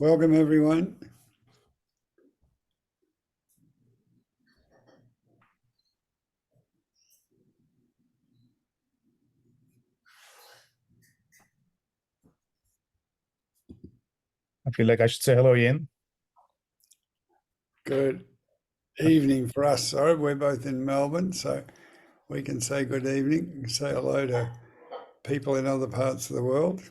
Welcome, everyone. I feel like I should say hello, Ian. Good evening for us. Sorry, we're both in Melbourne, so we can say good evening, say hello to people in other parts of the world.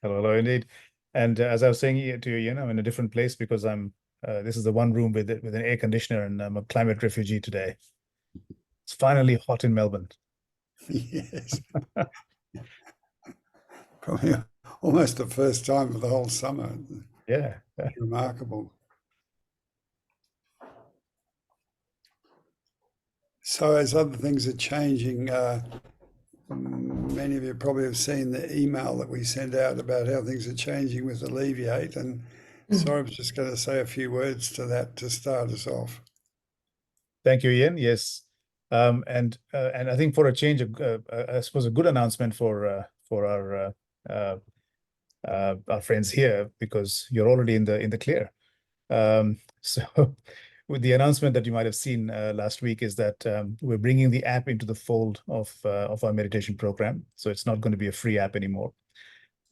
Hello, hello, indeed. And as I was saying to you, Ian, I'm in a different place because I'm. This is the one room with an air conditioner, and I'm a climate refugee today. It's finally hot in Melbourne. Yes, probably almost the first time for the whole summer. Yeah. Remarkable. So, as other things are changing, many of you probably have seen the email that we sent out about how things are changing with Alleviate. And so I was just going to say a few words to that to start us off. Thank you, Ian. Yes. And I think for a change, I suppose a good announcement for our friends here, because you're already in the clear. So with the announcement that you might have seen last week is that we're bringing the app into the fold of our meditation program. So it's not going to be a free app anymore.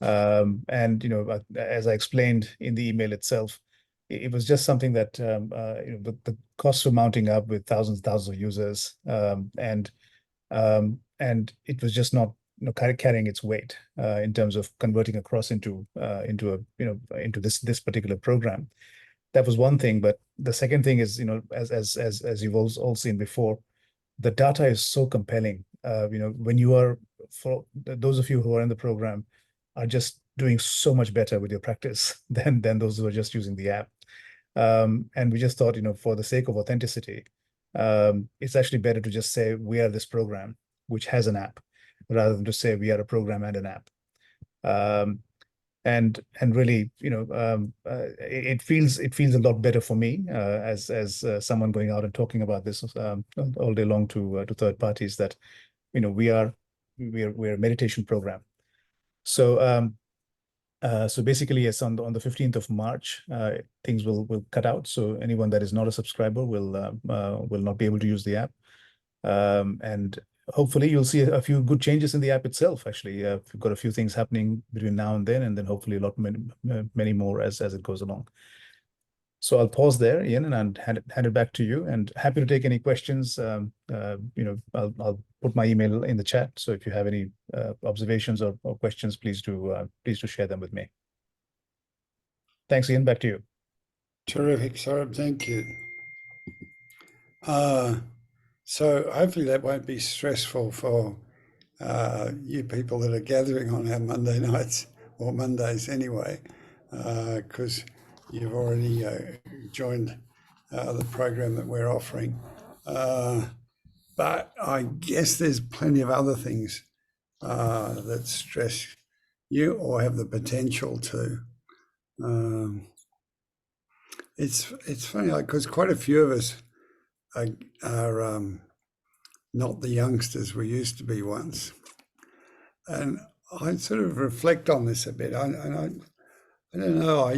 And as I explained in the email itself, it was just something that the costs were mounting up with thousands of users, and it was just not carrying its weight in terms of converting across into this particular program. That was one thing, but the second thing is, as you've all seen before, the data is so compelling. When you are, for those of you who are in the program, are just doing so much better with your practice than those who are just using the app. And we just thought, for the sake of authenticity, it's actually better to just say we are this program which has an app, rather than to say we are a program and an app. And really, it feels a lot better for me as someone going out and talking about this all day long to third parties, that we're a meditation program. So so basically, yes, on the 15th of March, things will cut out. So anyone that is not a subscriber will not be able to use the app. And hopefully you'll see a few good changes in the app itself. Actually, we've got a few things happening between now and then hopefully a lot many more as it goes along. So I'll pause there, Ian, and hand it back to you. And happy to take any questions. I'll put my email in the chat. So if you have any observations or questions, please do share them with me. Thanks, Ian. Back to you. Terrific, Saurabh. Thank you. So hopefully that won't be stressful for you people that are gathering on our Monday nights, or Mondays anyway, because you've already joined the program that we're offering. But I guess there's plenty of other things that stress you or have the potential to. It's funny, because quite a few of us are not the youngsters we used to be once. And I sort of reflect on this a bit. I don't know.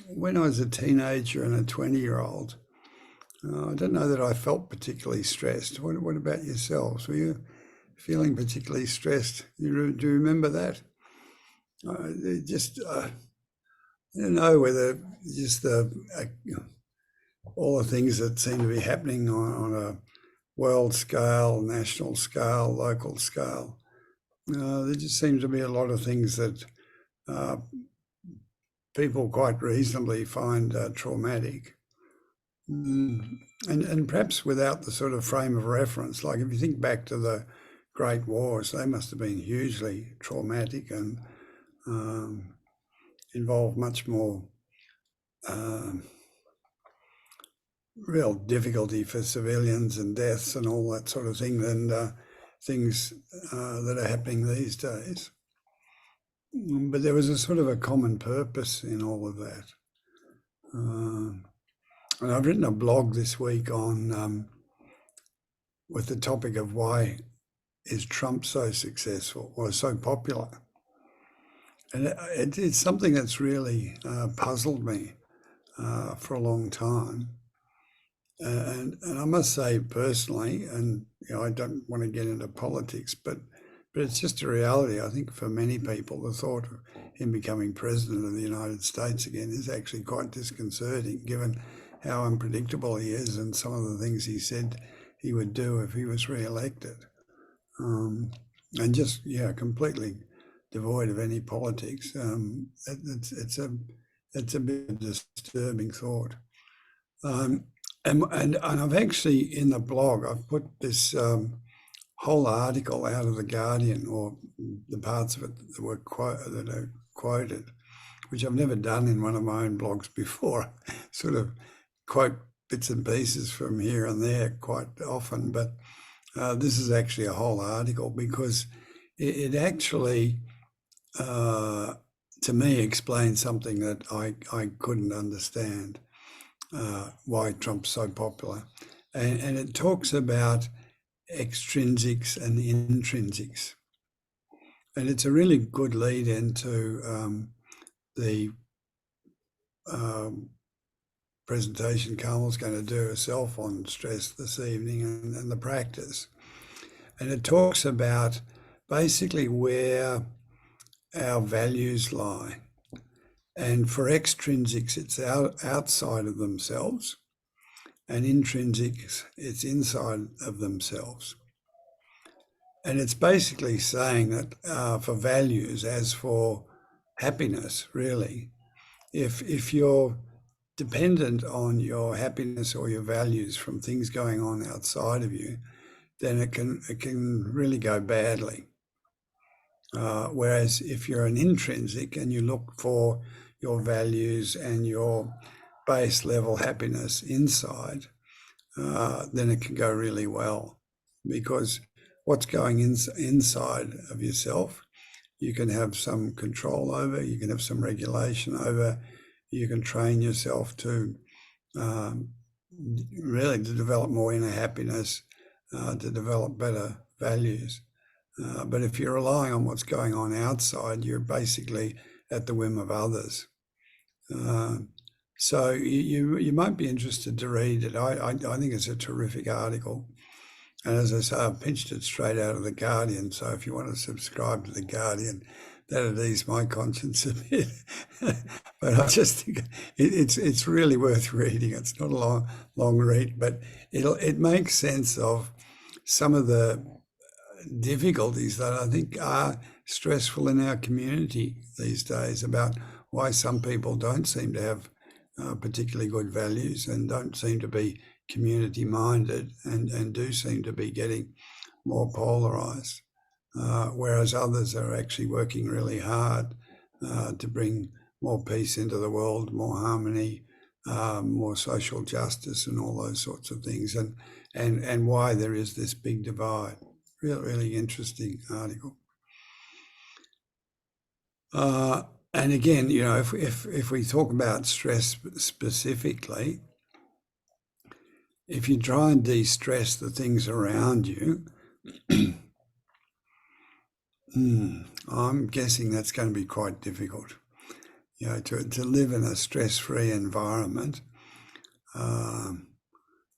When I was a teenager and a 20-year-old, I don't know that I felt particularly stressed. What about yourselves? Were you feeling particularly stressed? Do you remember that? I don't know whether just all the things that seem to be happening on a world scale, national scale, local scale. There just seems to be a lot of things that people quite reasonably find traumatic. And perhaps without the sort of frame of reference. Like if you think back to the Great Wars, they must have been hugely traumatic and involved much more real difficulty for civilians and deaths and all that sort of thing than things that are happening these days. But there was a sort of a common purpose in all of that. And I've written a blog this week on with the topic of why is Trump so successful or so popular. And it's something that's really puzzled me for a long time. And I must say personally, and I don't want to get into politics, but it's just a reality. I think for many people, the thought of him becoming president of the United States again is actually quite disconcerting, given how unpredictable he is and some of the things he said he would do if he was re-elected, and just completely devoid of any politics. It's a bit of a disturbing thought. And I've actually, in the blog, I've put this whole article out of The Guardian, or the parts of it that are quoted, which I've never done in one of my own blogs before. Sort of quote bits and pieces from here and there quite often, but this is actually a whole article, because it actually, to me, explains something that I couldn't understand. Why Trump's so popular. And it talks about extrinsics and intrinsics. And it's a really good lead into the presentation Carmel's going to do herself on stress this evening, and the practice. And it talks about basically where our values lie. And for extrinsics, it's outside of themselves, and intrinsics, it's inside of themselves. And it's basically saying that for values, as for happiness, really, if you're dependent on your happiness or your values from things going on outside of you, then it can really go badly. Whereas if you're an intrinsic and you look for your values and your base level happiness inside, then it can go really well, because what's going inside of yourself, you can have some control over, you can have some regulation over, you can train yourself to really to develop more inner happiness, to develop better values. But if you're relying on what's going on outside, you're basically at the whim of others. So you might be interested to read it. I think it's a terrific article. And as I say, I've pinched it straight out of The Guardian. So if you want to subscribe to The Guardian, that'd ease my conscience a bit. But I just think it's really worth reading. It's not a long read, but it makes sense of some of the difficulties that I think are stressful in our community these days, about why some people don't seem to have particularly good values and don't seem to be community minded, and do seem to be getting more polarized, whereas others are actually working really hard to bring more peace into the world, more harmony, more social justice, and all those sorts of things, and why there is this big divide. Really interesting article. And again, if we talk about stress specifically, if you try and de-stress the things around you, I'm guessing that's going to be quite difficult. To live in a stress-free environment,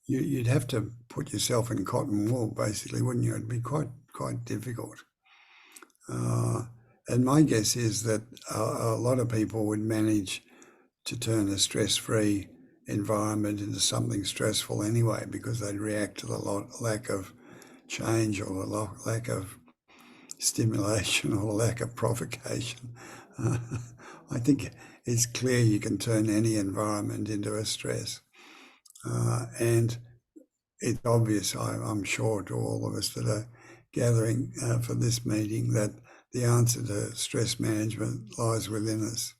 you'd have to put yourself in cotton wool, basically, wouldn't you? It'd be quite difficult. And my guess is that a lot of people would manage to turn a stress-free environment into something stressful anyway, because they'd react to the lack of change, or the lack of stimulation, or the lack of provocation. I think it's clear you can turn any environment into a stress. And it's obvious, I'm sure, to all of us that are gathering for this meeting, that the answer to stress management lies within us.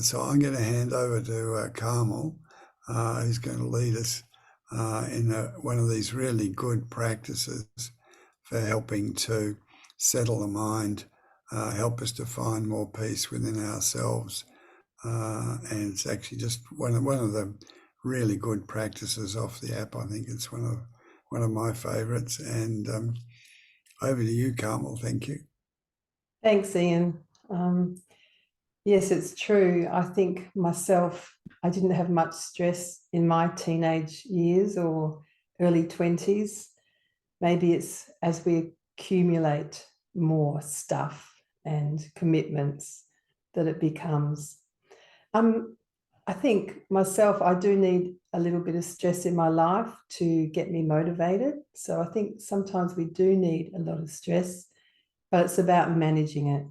So I'm going to hand over to Carmel, who's going to lead us in one of these really good practices for helping to settle the mind, help us to find more peace within ourselves. And it's actually just one of the really good practices off the app. I think it's one of my favourites. And over to you, Carmel. Thank you. Thanks, Ian. Yes, it's true. I think myself, I didn't have much stress in my teenage years or early 20s. Maybe it's as we accumulate more stuff and commitments that it becomes. I think myself, I do need a little bit of stress in my life to get me motivated. So I think sometimes we do need a lot of stress, but it's about managing it.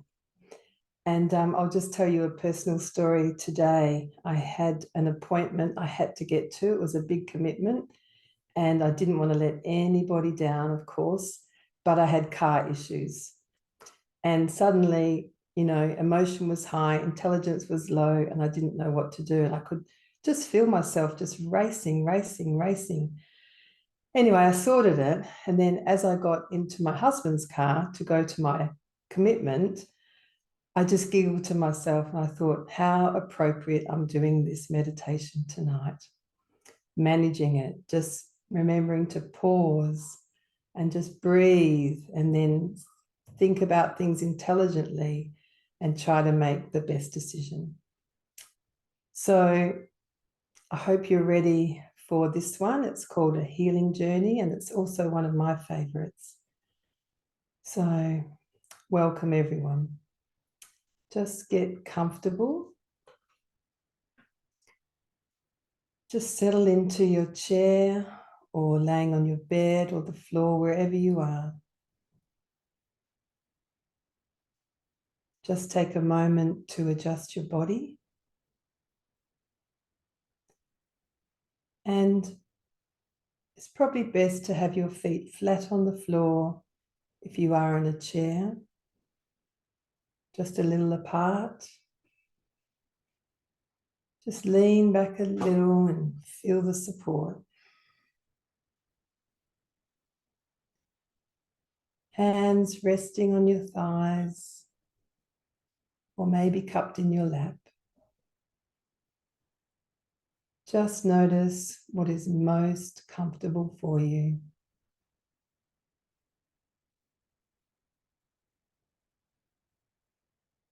And I'll just tell you a personal story today. I had an appointment I had to get to. It was a big commitment, and I didn't want to let anybody down, of course, but I had car issues. And suddenly, emotion was high, intelligence was low, and I didn't know what to do. And I could just feel myself just racing, racing, racing. Anyway, I sorted it. And then as I got into my husband's car to go to my commitment, I just giggled to myself and I thought, how appropriate I'm doing this meditation tonight. Managing it, just remembering to pause and just breathe and then think about things intelligently and try to make the best decision. So I hope you're ready for this one. It's called A Healing Journey, and it's also one of my favorites. So welcome, everyone. Just get comfortable. Just settle into your chair or laying on your bed or the floor, wherever you are. Just take a moment to adjust your body. And it's probably best to have your feet flat on the floor if you are in a chair, just a little apart. Just lean back a little and feel the support. Hands resting on your thighs or maybe cupped in your lap. Just notice what is most comfortable for you.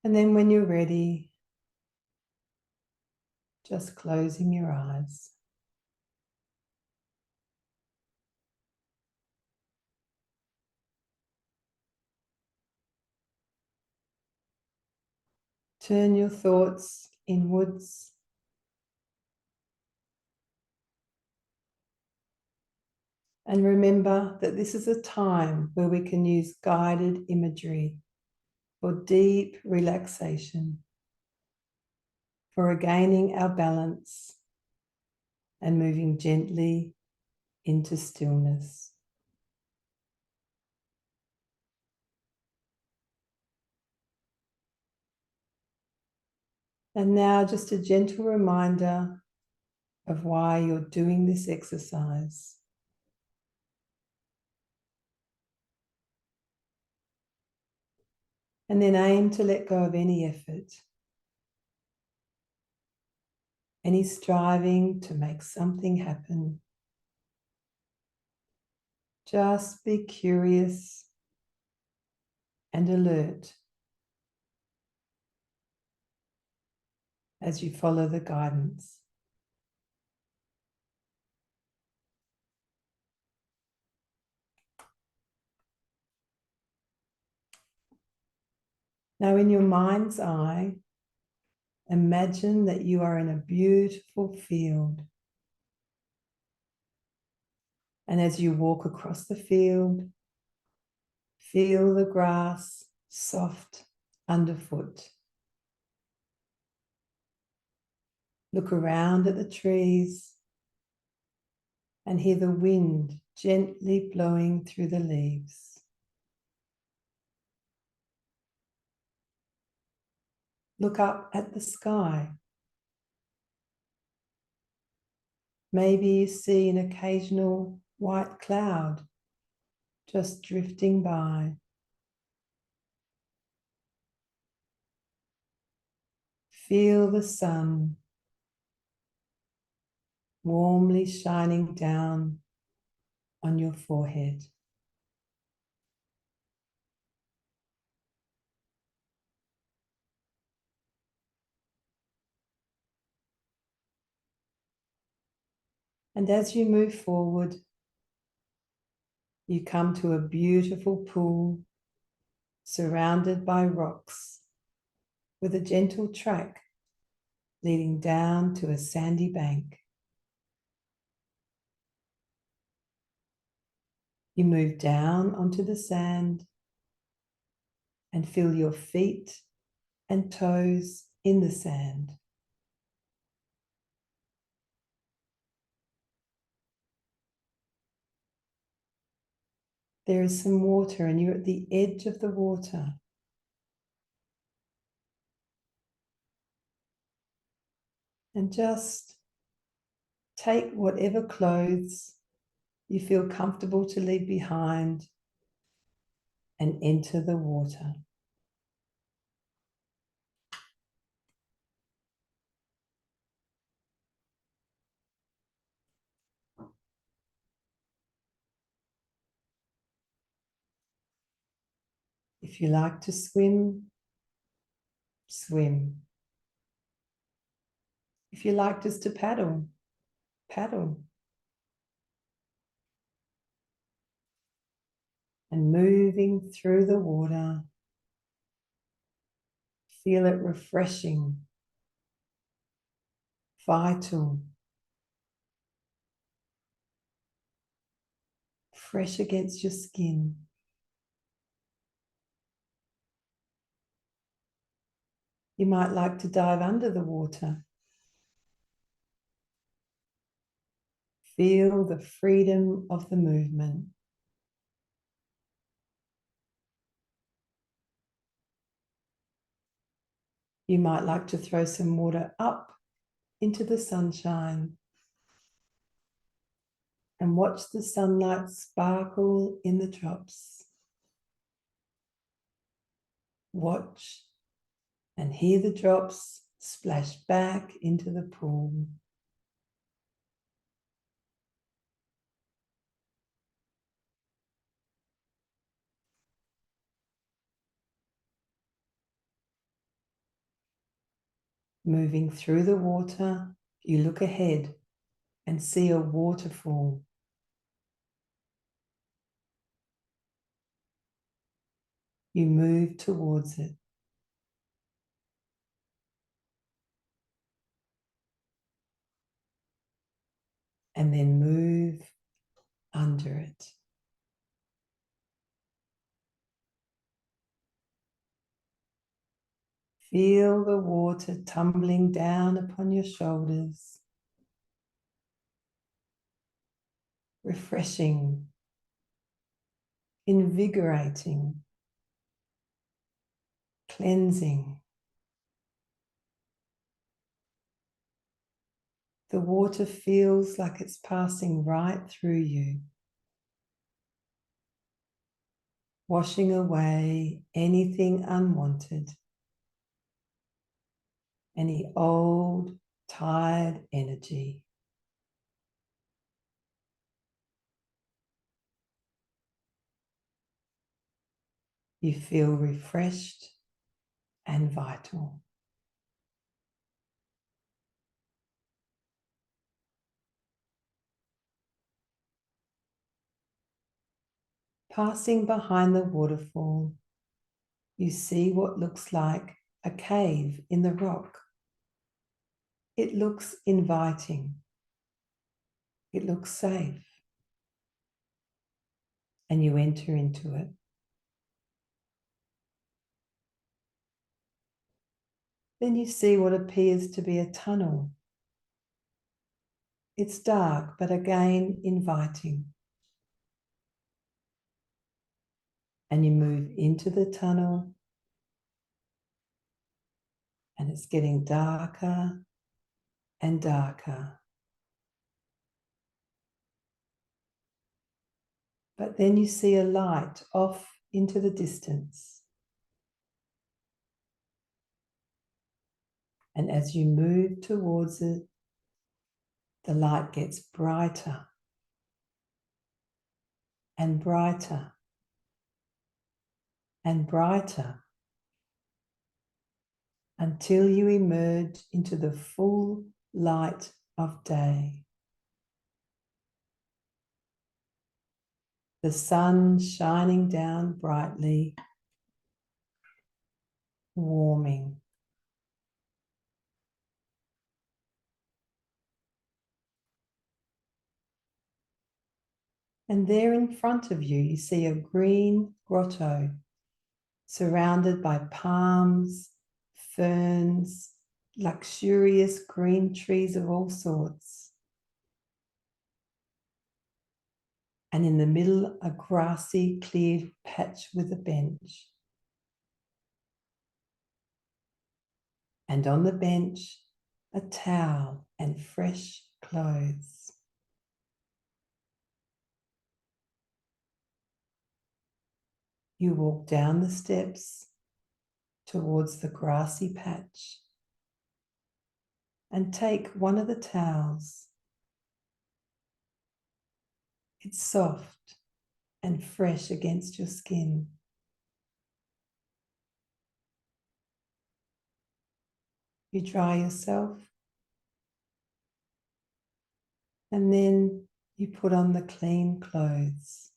And then when you're ready, just closing your eyes. Turn your thoughts inwards. And remember that this is a time where we can use guided imagery for deep relaxation, for regaining our balance and moving gently into stillness. And now just a gentle reminder of why you're doing this exercise. And then aim to let go of any effort, any striving to make something happen. Just be curious and alert as you follow the guidance. Now, in your mind's eye, imagine that you are in a beautiful field. And as you walk across the field, feel the grass soft underfoot. Look around at the trees and hear the wind gently blowing through the leaves. Look up at the sky. Maybe you see an occasional white cloud just drifting by. Feel the sun warmly shining down on your forehead. And as you move forward, you come to a beautiful pool surrounded by rocks with a gentle track leading down to a sandy bank. You move down onto the sand and feel your feet and toes in the sand. There is some water and you're at the edge of the water. And just take whatever clothes you feel comfortable to leave behind and enter the water. If you like to swim, swim. If you like just to paddle, paddle. And moving through the water, feel it refreshing, vital, fresh against your skin. You might like to dive under the water. Feel the freedom of the movement. You might like to throw some water up into the sunshine and watch the sunlight sparkle in the drops. Watch and hear the drops splash back into the pool. Moving through the water, you look ahead and see a waterfall. You move towards it. And then move under it. Feel the water tumbling down upon your shoulders. Refreshing, invigorating, cleansing. The water feels like it's passing right through you, washing away anything unwanted, any old, tired energy. You feel refreshed and vital. Passing behind the waterfall, you see what looks like a cave in the rock. It looks inviting. It looks safe. And you enter into it. Then you see what appears to be a tunnel. It's dark, but again inviting. And you move into the tunnel, and it's getting darker and darker. But then you see a light off into the distance. And as you move towards it, the light gets brighter and brighter and brighter until you emerge into the full light of day. the sun shining down brightly, warming. And there in front of you, you see a green grotto surrounded by palms, ferns, luxurious green trees of all sorts. And in the middle, a grassy, cleared patch with a bench. And on the bench, a towel and fresh clothes. You walk down the steps towards the grassy patch and take one of the towels. It's soft and fresh against your skin. You dry yourself and then you put on the clean clothes.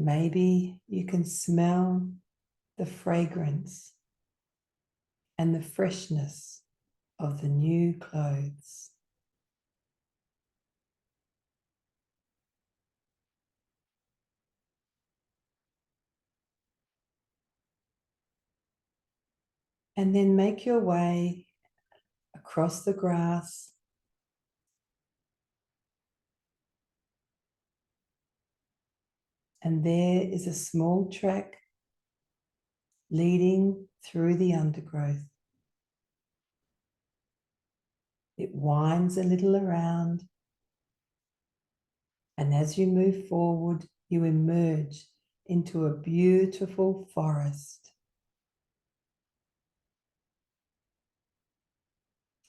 Maybe you can smell the fragrance and the freshness of the new clothes. And then make your way across the grass and there is a small track leading through the undergrowth. It winds a little around, and as you move forward, you emerge into a beautiful forest.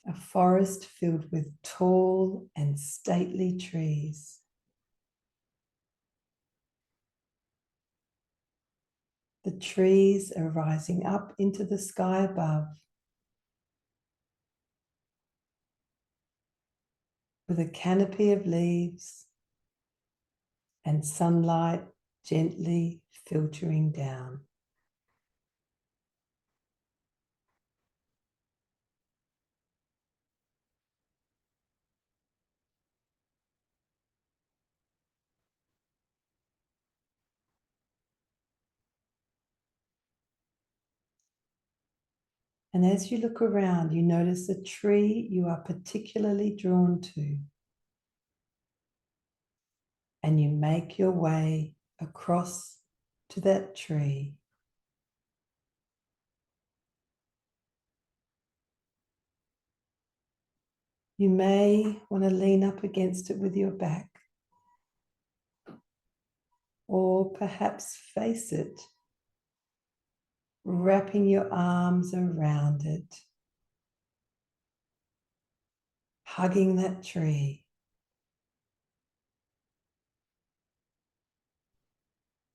A forest filled with tall and stately trees. The trees are rising up into the sky above, with a canopy of leaves and sunlight gently filtering down. And as you look around, you notice a tree you are particularly drawn to. And you make your way across to that tree. You may want to lean up against it with your back, or perhaps face it, wrapping your arms around it, hugging that tree.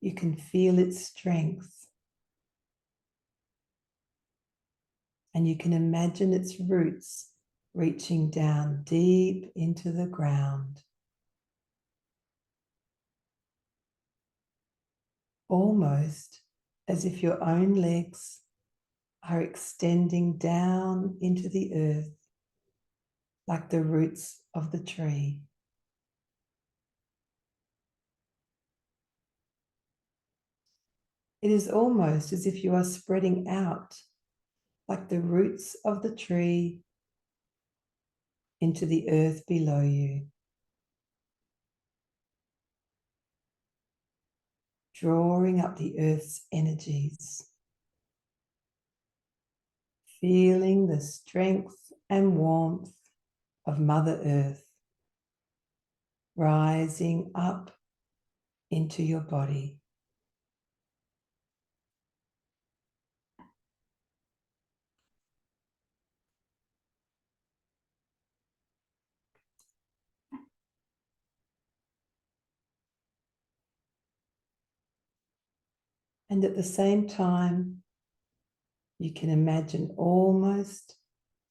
You can feel its strength, and you can imagine its roots reaching down deep into the ground, almost as if your own legs are extending down into the earth like the roots of the tree. It is almost as if you are spreading out like the roots of the tree into the earth below you, drawing up the earth's energies, feeling the strength and warmth of Mother Earth rising up into your body. And at the same time, you can imagine almost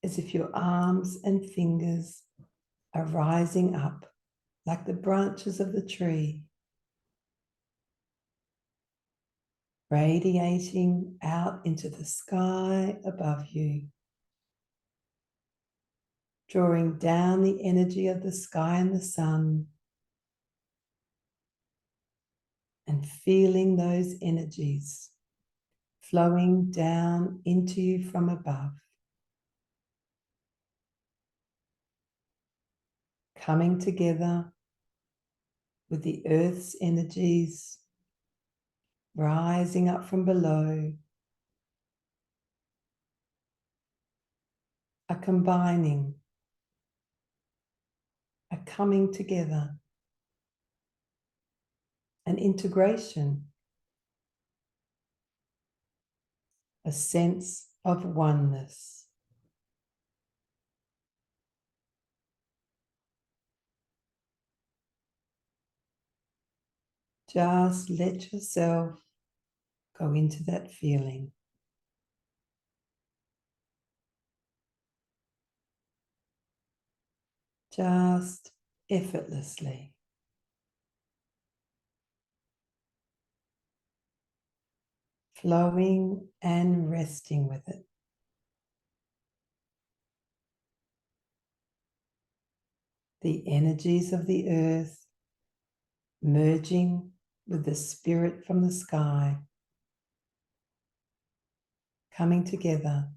as if your arms and fingers are rising up like the branches of the tree, radiating out into the sky above you, drawing down the energy of the sky and the sun, and feeling those energies flowing down into you from above, coming together with the earth's energies, rising up from below, are combining, are coming together, an integration, a sense of oneness. Just let yourself go into that feeling. Just effortlessly. Flowing and resting with it. The energies of the earth merging with the spirit from the sky, coming together,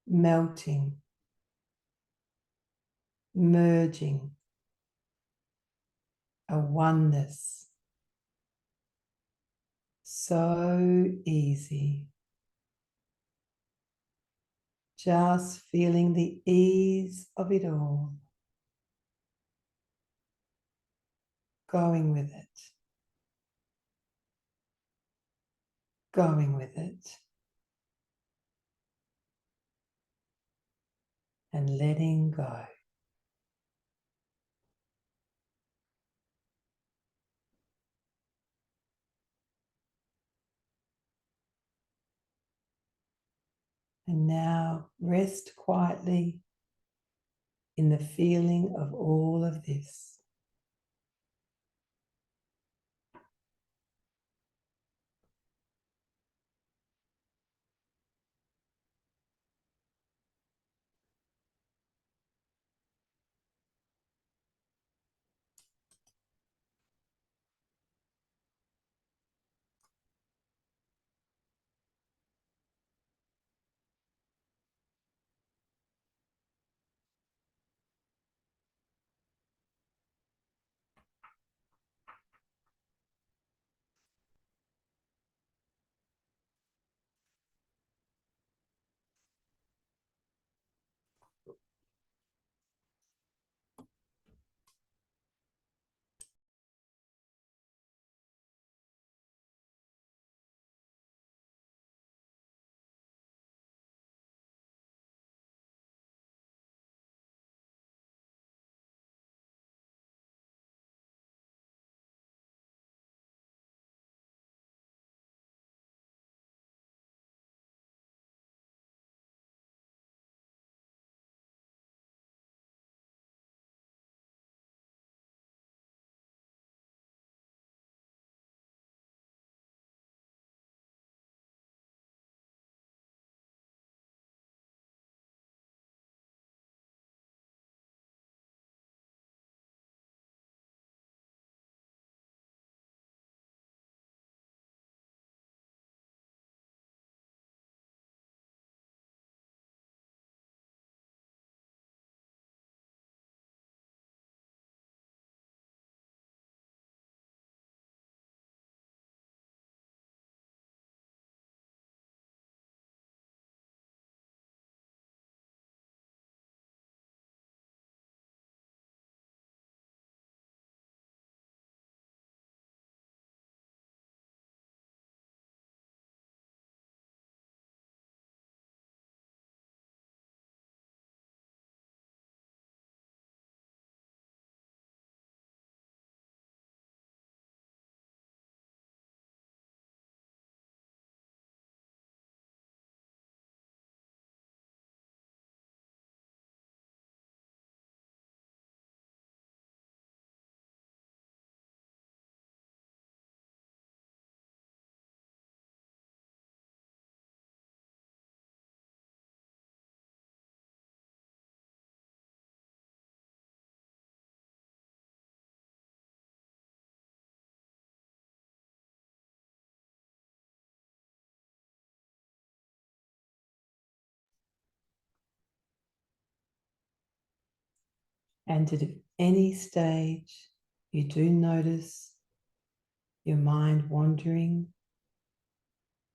melting, merging, a oneness. So easy. Just feeling the ease of it all. Going with it. Going with it. And letting go. And now rest quietly in the feeling of all of this. And at any stage you do notice your mind wandering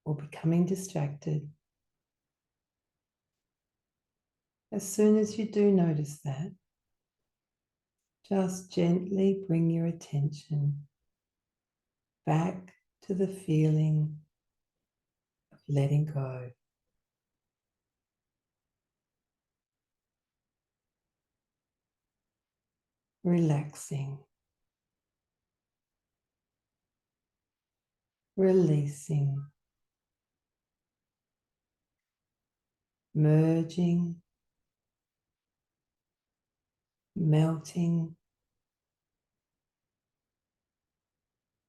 or becoming distracted, as soon as you do notice that, just gently bring your attention back to the feeling of letting go. Relaxing, releasing, merging, melting,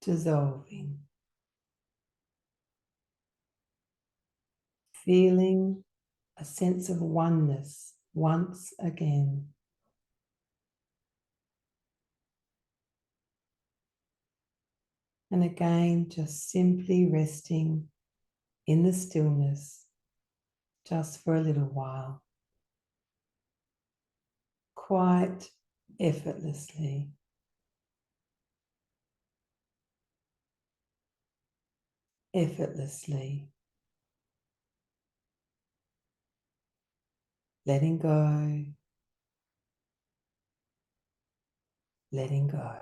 dissolving, feeling a sense of oneness once again. And again, just simply resting in the stillness just for a little while, quite effortlessly. Effortlessly. Letting go, letting go.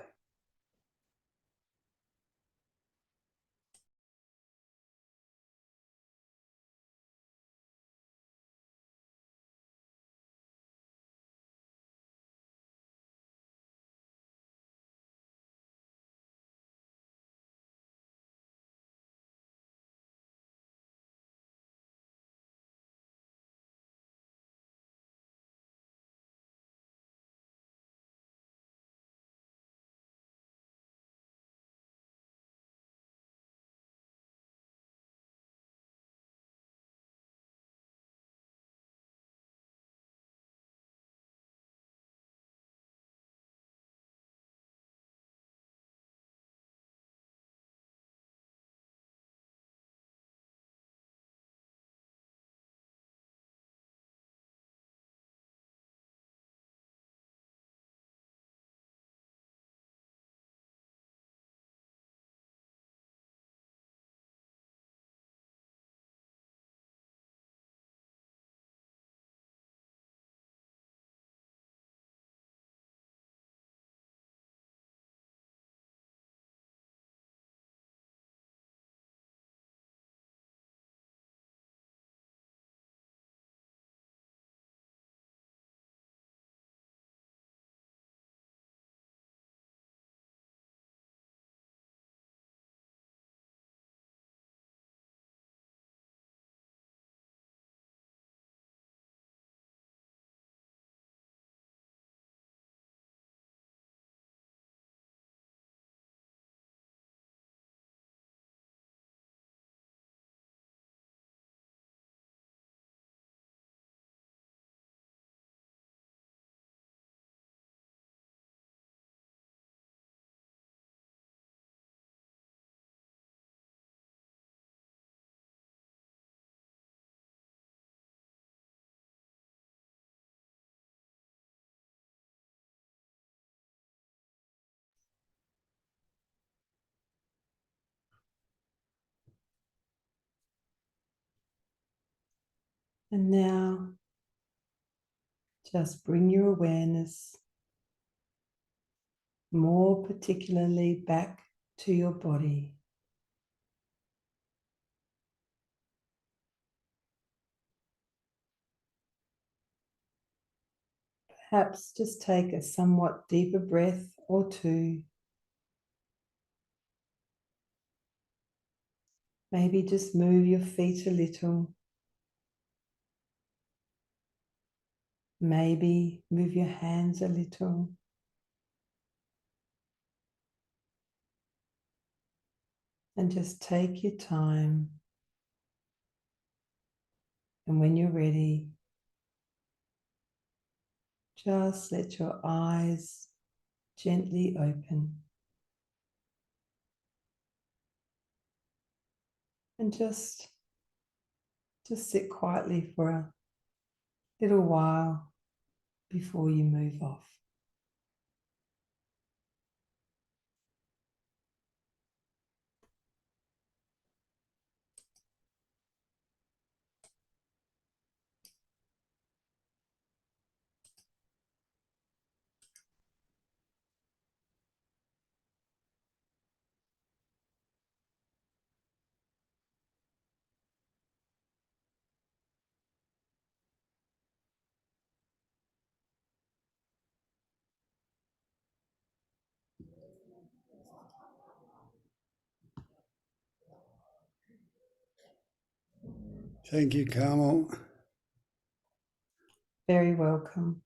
And now, just bring your awareness more particularly back to your body. Perhaps just take a somewhat deeper breath or two. Maybe just move your feet a little. Maybe move your hands a little. And just take your time. And when you're ready, just let your eyes gently open. And just sit quietly for a little while before you move off. Thank you, Carmel. Very welcome.